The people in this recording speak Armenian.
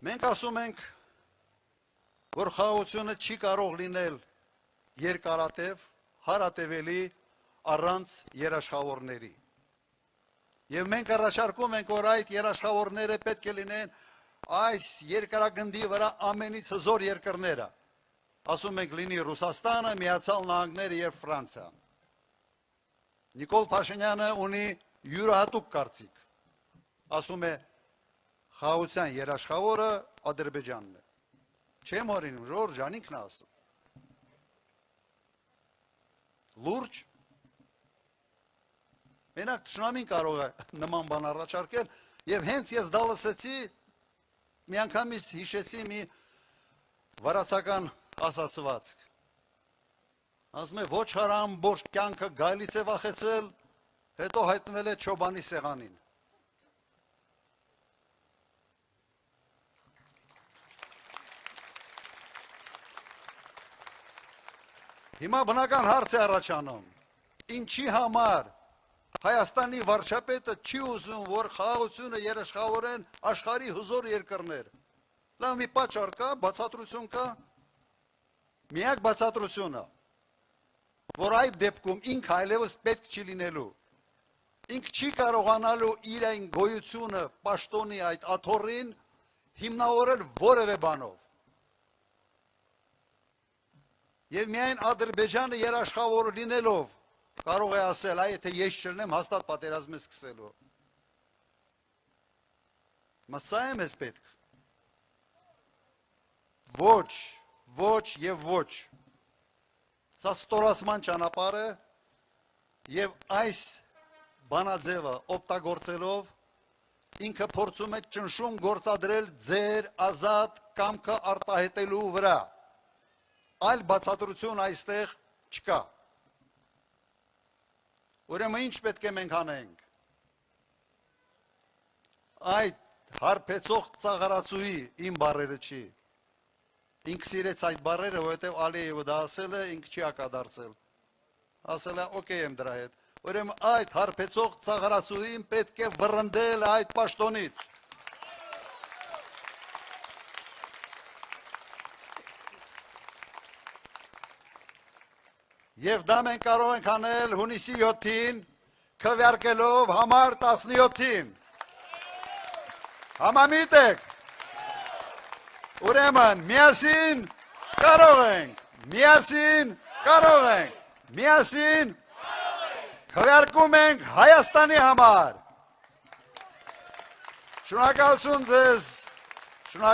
Մենք ասում ենք, որ խաղաղությունը չի կարող լինել երկարատև, հարատևելի առանց երաշխավորների։ Եվ մենք առաջարկում ենք, որ այդ երաշխավորները պետք է լինեն այս երկրագնդի վրա ամենից հզոր երկրները։ Ասում ենք լինի Ռուսաստանը, Միացյալ Նահանգները և Ֆրանսիան։ Նիկոլ Փաշինյանը ունի յուրահատուկ կարծիք։ Ասում է խաղաղության երաշխավորը Ադրբեջանն է։ Չեմ օրինում, Ժորժ ջան, ինքն է ասում։ Լուրջ։ Մենակ թշնամին կարող է նման բան առաջարկել, եւ հենց ես դա լսեցի, միանգամից հիշեցի մի վրացական ասացվածք։ Ասում է ոչ հար ամբողջ կյանքը գայլից է վախեցել, հետո հայտնվել է չոբանի սեղանին։ Հիմա բնական հարց է առաջանում, ինչի համար Հայաստանի վարչապետը չի ուզում, որ խաղաղությունը երաշխավորեն աշխարհի հզոր երկրներ։ Լավ մի պատճառ կա, բացատրություն կա, միակ բացատրությունը, որ այդ դեպքում ինքը այլևս պետք չի լինելու, ինքը չի կարողանալու իր այն գոյությունը պաշտոնի այդ աթոռին հիմնավորել որևէ բանով։ Եվ միայն Ադրբեջանը երաշխավոր լինելով կարող է ասել, այ եթե ես չլինեմ, հաստատ պատերազմ է սկսելու։ Սա է մեզ պետք։ Ոչ, ոչ և ոչ։ Սա ստորացման ճանապարհ է եւ այս բանաձևը օգտագործելով ինքը փորձում է ճնշում գործադրել ձեր ազատ կամքը արտահայտելու վրա։ Այլ բացատրություն այստեղ չկա։ Ուրեմն ինչ պետք է մենք անենք։ Այդ հարբեցող ծաղարացուի իմ բառերը չի։ Ինքը սիրեց այդ բառերը, որովհետև Ալիևը դա ասել է, ինքը չի հակադարձել։ Ասել է, օքեյ եմ դրա հետ։ Ուրեմն այդ հարբեցող ծաղարացուին պետք է վռնդել այդ պաշտոնից։ Եվ դա մենք կարող ենք անել հունիսի 7-ին, քվեարկելով համար 17-ին։ Համամիտ եք։ Ուրեմն, միասին կարող ենք, միասին կարող ենք, միասին քվեարկում ենք Հայաստանի համար։ Շնորհակալություն ձեզ, շնորհակալություն։